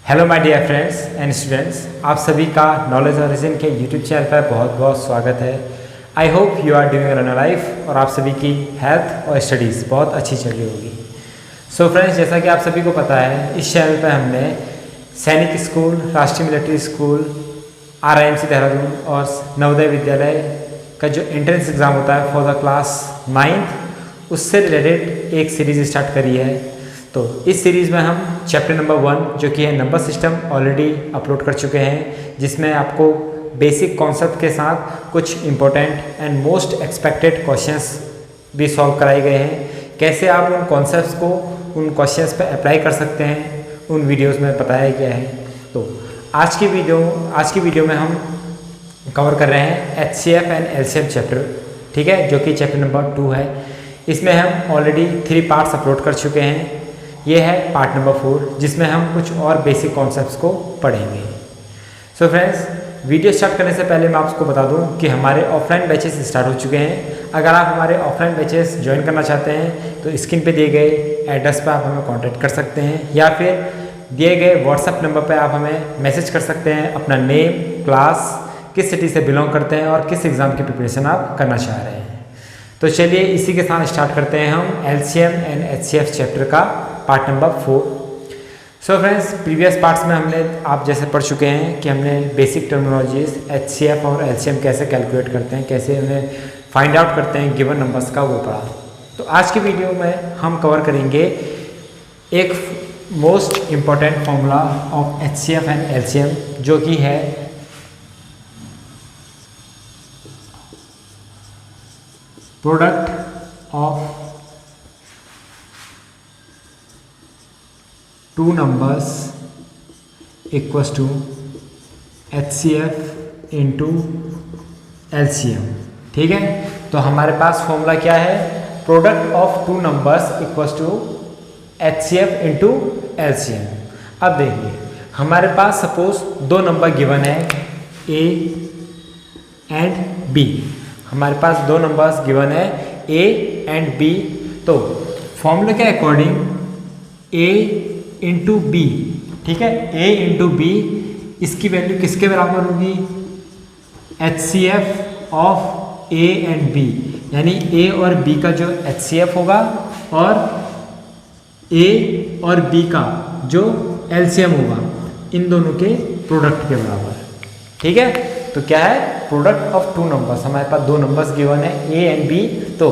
Hello my dear friends and students, आप सभी का नॉलेज ओरिजिन के यूट्यूब चैनल पर बहुत बहुत स्वागत है। I hope you are doing run life और आप सभी की हेल्थ और स्टडीज़ बहुत अच्छी चल रही होगी। सो फ्रेंड्स, जैसा कि आप सभी को पता है, इस चैनल पर हमने सैनिक स्कूल, राष्ट्रीय मिलिट्री स्कूल, RIMC देहरादून और नवोदय विद्यालय का जो एंट्रेंस एग्ज़ाम होता है फॉर द क्लास 9th, उससे रिलेटेड एक सीरीज़ स्टार्ट करी है। तो इस सीरीज़ में हम चैप्टर नंबर 1 जो कि है नंबर सिस्टम ऑलरेडी अपलोड कर चुके हैं, जिसमें आपको बेसिक कॉन्सेप्ट के साथ कुछ important and most expected questions भी सॉल्व कराए गए हैं। कैसे आप उन कॉन्सेप्ट्स को उन क्वेश्चंस पे अप्लाई कर सकते हैं, उन वीडियोस में बताया गया है। तो आज की वीडियो में हम कवर कर रहे हैं HCF एंड LCM चैप्टर, ठीक है, जो कि चैप्टर नंबर 2 है। इसमें हम ऑलरेडी 3 पार्ट्स अपलोड कर चुके हैं। ये है पार्ट नंबर 4, जिसमें हम कुछ और बेसिक कॉन्सेप्ट्स को पढ़ेंगे। सो फ्रेंड्स, वीडियो स्टार्ट करने से पहले मैं आपको बता दूं कि हमारे ऑफलाइन बैचेस स्टार्ट हो चुके हैं। अगर आप हमारे ऑफलाइन बैचेस ज्वाइन करना चाहते हैं तो स्क्रीन पे दिए गए एड्रेस पर आप हमें कांटेक्ट कर सकते हैं, या फिर दिए गए व्हाट्सएप नंबर पर आप हमें मैसेज कर सकते हैं अपना नेम, क्लास, किस सिटी से बिलोंग करते हैं और किस एग्ज़ाम की प्रिपरेशन आप करना चाह रहे हैं। तो चलिए इसी के साथ स्टार्ट करते हैं हम LCM एंड HCF चैप्टर का part number 4। So friends, previous parts में हमने आप जैसे पढ़ चुके हैं कि हमने बेसिक टर्मिनोलॉजीज HCF और LCM कैसे कैलकुलेट करते हैं, कैसे उन्हें फाइंड आउट करते हैं गिवन नंबर्स का, वो पढ़ा। तो आज की वीडियो में हम कवर करेंगे एक most important formula of HCF and LCM, जो कि है product of two numbers equals to HCF into LCM, ठीक है। तो हमारे पास फॉर्मूला क्या है? Product of two numbers equals to HCF into LCM। अब देखिए, हमारे पास सपोज 2 नंबर गिवन है A एंड B। हमारे पास 2 नंबर्स गिवन है A एंड B। तो फॉर्मूले के अकॉर्डिंग A इंटू B, ठीक है, A इंटू B, इसकी वैल्यू किसके बराबर होगी? HCF of A and B, यानी A और B का जो HCF होगा और A और B का जो LCM होगा, इन दोनों के प्रोडक्ट के बराबर, ठीक है। तो क्या है? Product of two numbers. हमारे पास 2 नंबर्स गिवन है A एंड B, तो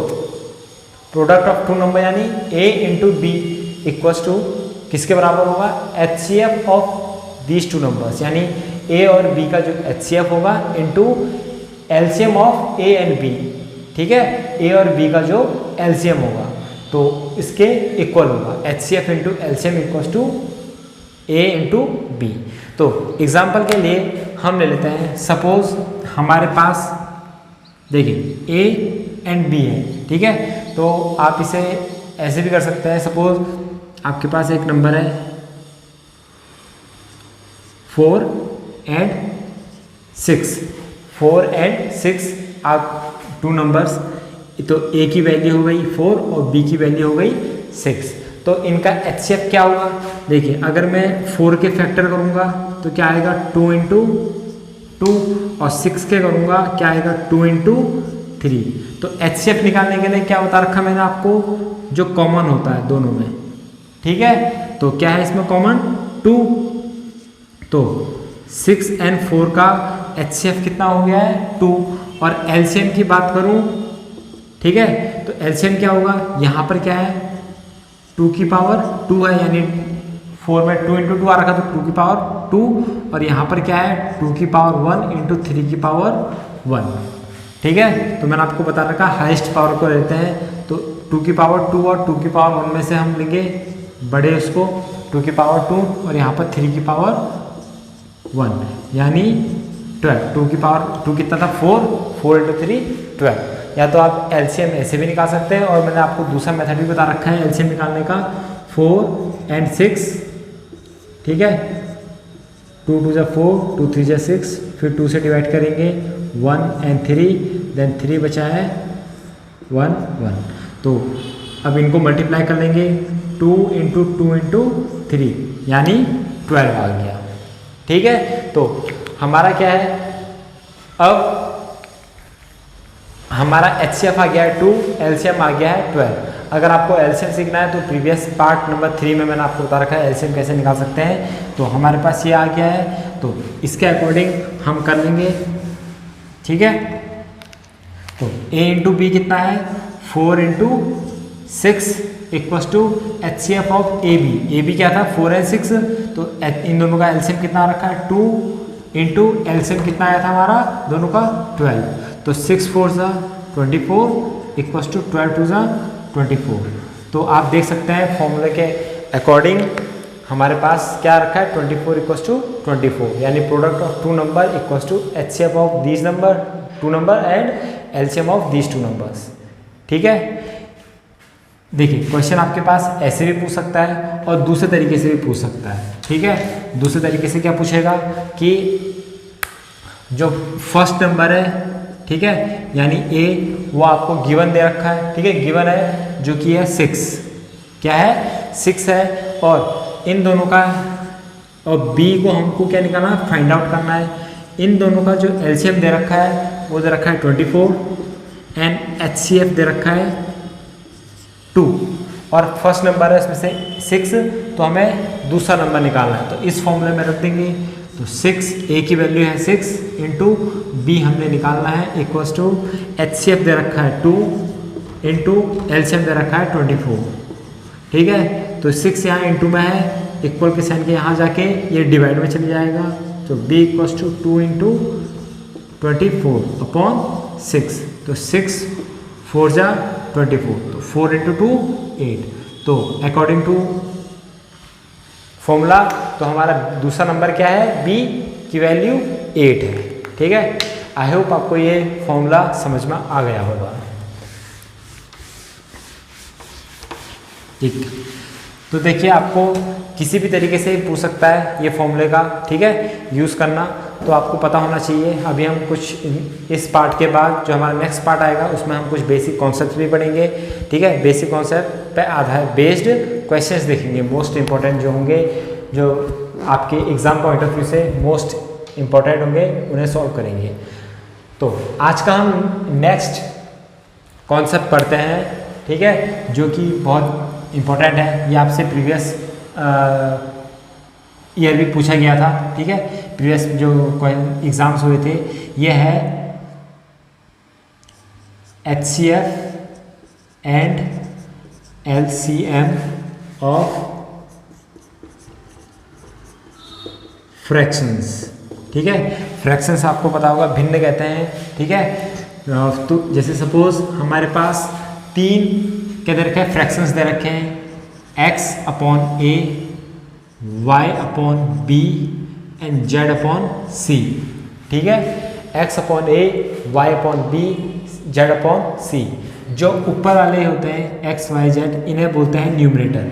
प्रोडक्ट ऑफ टू नंबर यानी A into B equals to किसके बराबर होगा? HCF of these two numbers, यानी A और B का जो HCF होगा into LCM of A and B, ठीक है, A और B का जो LCM होगा, तो इसके इक्वल होगा। HCF into LCM equals to A into B। तो एग्जाम्पल के लिए हम ले लेते हैं, सपोज हमारे पास देखिए A एंड B है, ठीक है। तो आप इसे ऐसे भी कर सकते हैं, सपोज आपके पास एक नंबर है 4 एंड 6, 4 एंड 6, आप 2 नंबर्स, तो A की वैल्यू हो गई 4 और B की वैल्यू हो गई 6। तो इनका HCF क्या होगा? देखिए, अगर मैं 4 के फैक्टर करूँगा तो क्या आएगा? 2 इंटू 2, और 6 के करूँगा क्या आएगा? 2 इंटू 3। तो HCF निकालने के लिए क्या बता रखा मैंने आपको? जो कॉमन होता है दोनों में, ठीक है। तो क्या है इसमें कॉमन? 2। तो 6 एंड 4 का HCF कितना हो गया है? 2। और LCM की बात करूँ, ठीक है, तो LCM क्या होगा? यहाँ पर क्या है? 2 की पावर 2 है, यानी 4 में 2 इंटू 2 आ रखा, तो 2 की पावर 2, और यहाँ पर क्या है? 2 की पावर 1 इंटू 3 की पावर 1, ठीक है। तो मैंने आपको बता रखा हाईएस्ट पावर को लेते हैं, तो 2 की पावर 2 और 2 की पावर 1 में से हम लेंगे बड़े उसको, 2 की पावर 2, और यहाँ पर 3 की पावर 1, यानी 12। 2 की पावर 2 कितना था? 4 इंटू 3 12। या तो आप LCM ऐसे भी निकाल सकते हैं, और मैंने आपको दूसरा मेथड भी बता रखा है LCM निकालने का, 4 एंड 6, ठीक है। 2 2 जा 4, 2 3 जा 6, फिर 2 से डिवाइड करेंगे, 1 एंड 3, देन 3 बचा है 1 1। तो अब इनको मल्टीप्लाई कर लेंगे, 2 इंटू 2 इंटू 3, यानी 12 आ गया। ठीक है, तो हमारा क्या है, अब हमारा HCF आ गया है 2, LCM आ गया है 12। अगर आपको LCM सीखना है तो प्रीवियस पार्ट नंबर 3 में मैंने आपको बता रखा है LCM कैसे निकाल सकते हैं। तो हमारे पास ये आ गया है, तो इसके अकॉर्डिंग हम कर लेंगे। ठीक है, तो A इंटू बी कितना है, 4 into 6 equals to HCF of A B क्या था 4 and 6, तो इन दोनों का LCM कितना आ रखा है 2 इंटू LCM कितना आया था हमारा दोनों का 12, तो 6 4 ज़ा 24 इक्वस टू 12 2 ज़ा 24। तो आप देख सकते हैं फॉर्मूले के अकॉर्डिंग हमारे पास क्या रखा है 24 इक्वस टू 24, यानी product of 2 number equals to HCF of these number 2 number and LCM of these 2 numbers. ठीक है, देखिए क्वेश्चन आपके पास ऐसे भी पूछ सकता है और दूसरे तरीके से भी पूछ सकता है। ठीक है, दूसरे तरीके से क्या पूछेगा कि जो फर्स्ट नंबर है, ठीक है, यानी A वो आपको गिवन दे रखा है। ठीक है, गिवन है जो कि है 6, क्या है 6 है, और इन दोनों का और B को हमको क्या निकालना है, फाइंड आउट करना है। इन दोनों का जो LCM दे रखा है वो दे रखा है 24 एंड HCF दे रखा है 2, और फर्स्ट नंबर है इसमें से 6, तो हमें दूसरा नंबर निकालना है। तो इस फॉर्मूले में रख देंगे, तो 6 A की वैल्यू है 6 इंटू B हमने निकालना है इक्वल्स टू HCF दे रखा है 2 इंटू LCM दे रखा है 24। ठीक है, तो 6 यहाँ इंटू में है, इक्वल के साइन के यहाँ जाके ये डिवाइड में चले जाएगा, तो B equals to 2 into 24 upon 6, तो 6 4 ज़ा 24, तो 4 इंटू 2 8। तो अकॉर्डिंग टू फॉर्मूला तो हमारा दूसरा नंबर क्या है, B की वैल्यू 8 है। ठीक है, आई होप आपको ये फॉर्मूला समझ में आ गया होगा। ठीक, तो देखिए आपको किसी भी तरीके से पूछ सकता है ये फॉर्मूले का, ठीक है, यूज़ करना तो आपको पता होना चाहिए। अभी हम कुछ इस पार्ट के बाद जो हमारा नेक्स्ट पार्ट आएगा उसमें हम कुछ बेसिक कॉन्सेप्ट भी पढ़ेंगे। ठीक है, बेसिक कॉन्सेप्ट पे आधार बेस्ड क्वेश्चंस देखेंगे, मोस्ट इंपॉर्टेंट जो होंगे, जो आपके एग्जाम पॉइंट ऑफ व्यू से मोस्ट इंपॉर्टेंट होंगे, उन्हें सॉल्व करेंगे। तो आज का हम नेक्स्ट कॉन्सेप्ट पढ़ते हैं, ठीक है, जो कि बहुत इम्पोर्टेंट है। ये आपसे प्रीवियस ईयर भी पूछा गया था। ठीक है, प्रीवियस जो एग्ज़ाम्स हुए थे, ये है HCF and LCM of fractions. ठीक है, फ्रैक्शंस आपको पता होगा भिन्न कहते हैं। ठीक है, तो जैसे सपोज हमारे पास 3 क्या दे रखे हैं, फ्रैक्शंस दे रखे हैं, x upon a, y upon b and z upon c। ठीक है, x upon a, y upon b, z upon c। जो ऊपर वाले होते हैं x y z, इन्हें बोलते हैं न्यूमरेटर।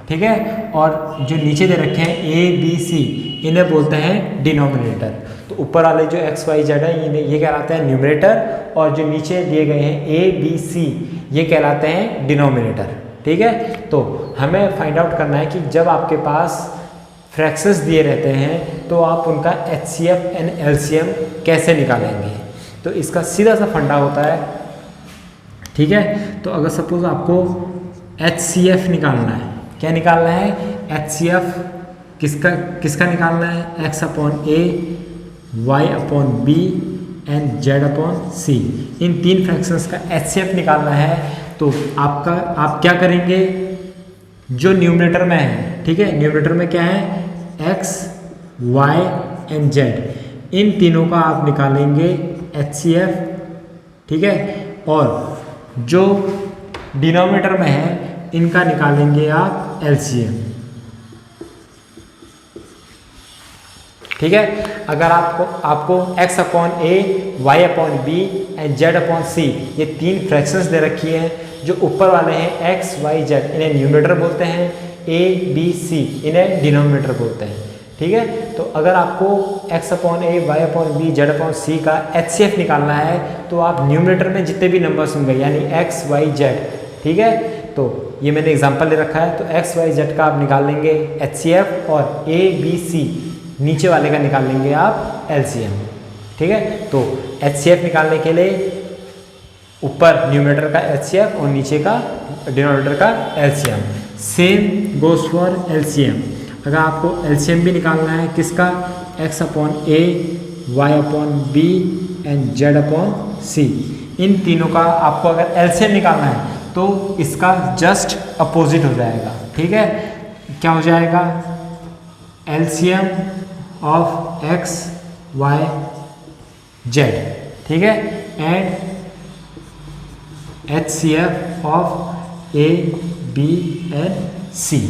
ठीक है, और जो नीचे दे रखे हैं a b c, इन्हें बोलते हैं डिनोमिनेटर। तो ऊपर वाले जो x y z है इन्हें ये कहलाते हैं न्यूमरेटर, और जो नीचे दिए गए हैं a b c ये कहलाते हैं डिनोमिनेटर। ठीक है, तो हमें फाइंड आउट करना है कि जब आपके पास फ्रैक्शंस दिए रहते हैं तो आप उनका HCF एंड LCM कैसे निकालेंगे। तो इसका सीधा सा फंडा होता है। ठीक है, तो अगर सपोज आपको HCF निकालना है, क्या निकालना है, HCF किसका निकालना है, x upon a, y upon b and z upon c। In 3 fractions का HCF निकालना है। तो आप क्या करेंगे, जो न्यूमरेटर में है, ठीक है, न्यूमरेटर में क्या है, x, y एंड z, इन तीनों का आप निकालेंगे HCF। ठीक है, और जो डिनोमिनेटर में है इनका निकालेंगे आप LCM। ठीक है, अगर आपको x upon a, y upon b and z upon c ये 3 फ्रैक्शंस दे रखी हैं। जो ऊपर वाले हैं x, y, z, इन्हें न्यूमरेटर बोलते हैं, a, b, c इन्हें डिनोमिनेटर बोलते हैं। ठीक है, तो अगर आपको x upon a, y upon b, z upon c का HCF निकालना है तो आप न्यूमरेटर में जितने भी नंबर्स होंगे यानी x, y, z, ठीक है, तो ये मैंने एग्जांपल ले रखा है, तो एक्स वाई जेड का आप निकाल लेंगे HCF और ए बी सी नीचे वाले का निकाल लेंगे आप LCM। ठीक है, तो HCF निकालने के लिए ऊपर न्यूमरेटर का HCF और नीचे का डिनोमिनेटर का LCM। Same goes for LCM। अगर आपको LCM भी निकालना है किसका, x upon A, y upon B and z upon C, इन तीनों का आपको अगर LCM निकालना है तो इसका जस्ट अपोजिट हो जाएगा। ठीक है, क्या हो जाएगा, LCM of x y z, ठीक है, and HCF of A B and C.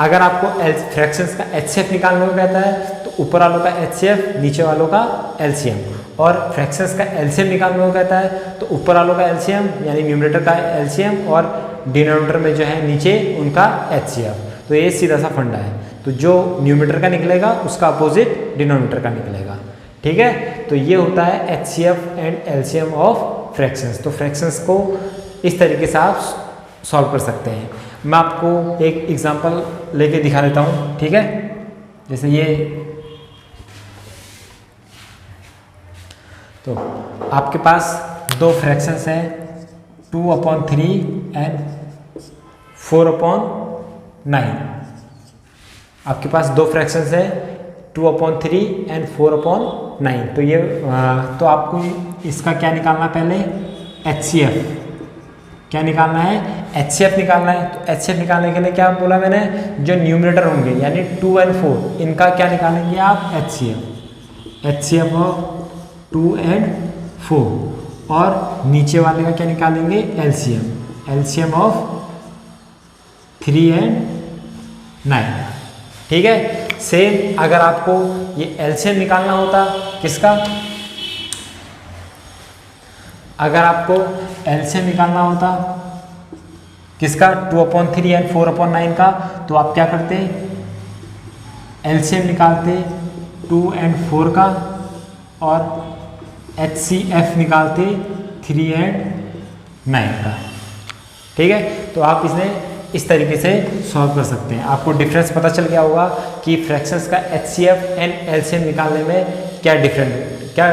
अगर आपको फ्रैक्शंस का HCF निकालने को कहता है तो ऊपर वालों का HCF, नीचे वालों का LCM, और फ्रैक्शंस का LCM निकालने को कहता है तो ऊपर वालों का LCM यानी न्यूमरेटर का LCM और डिनोमिनेटर में जो है नीचे उनका HCF। तो ये सीधा सा फंडा है, तो जो न्यूमरेटर का निकलेगा उसका अपोजिट डिनोमिनेटर का निकलेगा। ठीक है, तो ये होता है HCF and LCM of fractions. तो फ्रैक्शंस को इस तरीके से आप सॉल्व कर सकते हैं। मैं आपको एक एग्जांपल लेके दिखा देता हूँ। ठीक है, जैसे ये, तो आपके पास दो फ्रैक्शंस हैं 2/3 एंड 4/9। आपके पास दो फ्रैक्शंस हैं 2/3 एंड 4/9। तो ये तो आपको इसका क्या निकालना है, पहले HCF क्या निकालना है, HCF निकालना है। तो HCF निकालने के लिए क्या बोला मैंने, जो न्यूमरेटर होंगे यानी 2 और 4 इनका क्या निकालेंगे आप, HCF ऑफ 2 और 4, और नीचे वाले का क्या निकालेंगे, LCM ऑफ 3 और 9। ठीक है, सेम अगर आपको ये LCM निकालना होता किसका, अगर आपको LCM निकालना होता किसका, 2/3 एंड 4/9 का, तो आप क्या करते, LCM निकालते 2 और 4 का, और HCF निकालते 3 और 9 का। ठीक है, तो आप इसने इस तरीके से सॉल्व कर सकते हैं। आपको डिफरेंस पता चल गया होगा कि फ्रैक्शंस का HCF एंड LCM निकालने में क्या डिफरेंट, क्या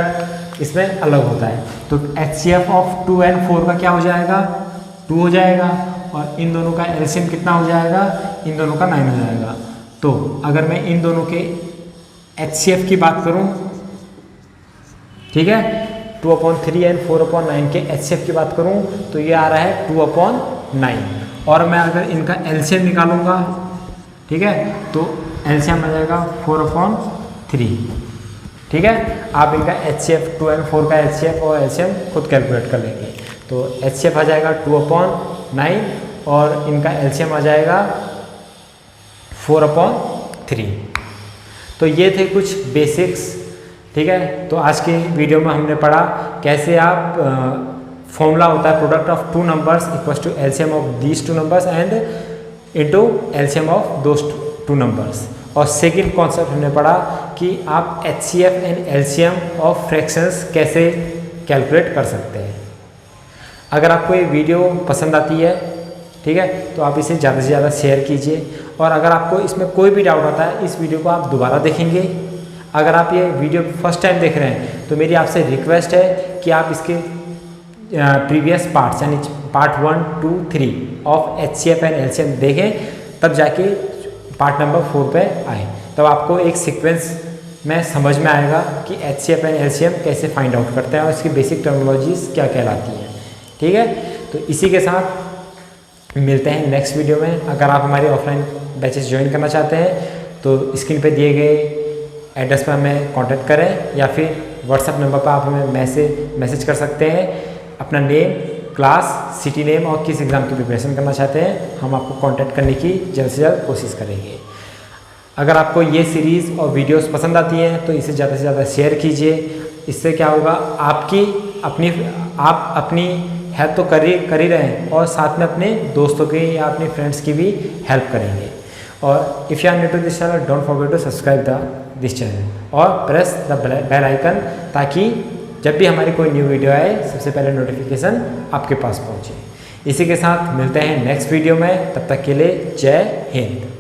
इसमें अलग होता है। तो HCF ऑफ 2 और 4 का क्या हो जाएगा, 2 हो जाएगा, और इन दोनों का LCM कितना हो जाएगा, इन दोनों का 9 हो जाएगा। तो अगर मैं इन दोनों के HCF की बात करूं, ठीक है, 2/3 और 4/9 के HCF की बात करूं तो ये आ रहा है 2/9, और मैं अगर इनका LCM निकालूंगा, ठीक है, तो LCM आ जाएगा 4/3। ठीक है, आप इनका HCF 2 और 4 का HCF और LCM खुद कैलकुलेट कर लेंगे। तो HCF आ जाएगा 2/9 और इनका LCM आ जाएगा 4/3। तो ये थे कुछ बेसिक्स। ठीक है, तो आज के वीडियो में हमने पढ़ा कैसे आप फॉर्मूला होता है product of 2 numbers equals to LCM of these 2 numbers and into LCM of those 2 numbers. और सेकंड कॉन्सेप्ट हमने पढ़ा कि आप HCF and LCM of fractions कैसे कैलकुलेट कर सकते हैं। अगर आपको ये वीडियो पसंद आती है, ठीक है, तो आप इसे ज़्यादा से ज़्यादा शेयर कीजिए, और अगर आपको इसमें कोई भी डाउट आता है इस वीडियो को आप दोबारा देखेंगे। अगर आप ये वीडियो फर्स्ट टाइम देख रहे हैं तो मेरी आपसे रिक्वेस्ट है कि आप इसके प्रीवियस पार्ट्स यानी part 1, 2, 3 of HCF and LCM देखें, तब जाके पार्ट नंबर 4 पे आए, तब आपको एक सीक्वेंस में समझ में आएगा कि HCF एंड LCM कैसे फाइंड आउट करते हैं और इसकी बेसिक टर्मिनोलॉजीज क्या कहलाती हैं। ठीक है, तो इसी के साथ मिलते हैं नेक्स्ट वीडियो में। अगर आप हमारे ऑफलाइन बैचेस ज्वाइन करना चाहते हैं तो स्क्रीन पे दिए गए एड्रेस पर हमें कांटेक्ट करें, या फिर व्हाट्सएप नंबर पर आप हमें मैसेज कर सकते हैं अपना नेम, क्लास, सिटी नेम और किस एग्ज़ाम की प्रिपरेशन करना चाहते हैं। हम आपको कांटेक्ट करने की जल्द से जल्द कोशिश करेंगे। अगर आपको ये सीरीज़ और वीडियोस पसंद आती हैं तो इसे ज़्यादा से ज़्यादा शेयर कीजिए। इससे क्या होगा, आप अपनी हेल्प तो कर ही रहे हैं और साथ में अपने दोस्तों की या अपने फ्रेंड्स की भी हेल्प करेंगे। और if you are new to this channel, don't forget to subscribe this channel और प्रेस द बेल आइकन, ताकि जब भी हमारी कोई न्यू वीडियो आए सबसे पहले नोटिफिकेशन आपके पास पहुँचे। इसी के साथ मिलते हैं नेक्स्ट वीडियो में, तब तक के लिए जय हिंद।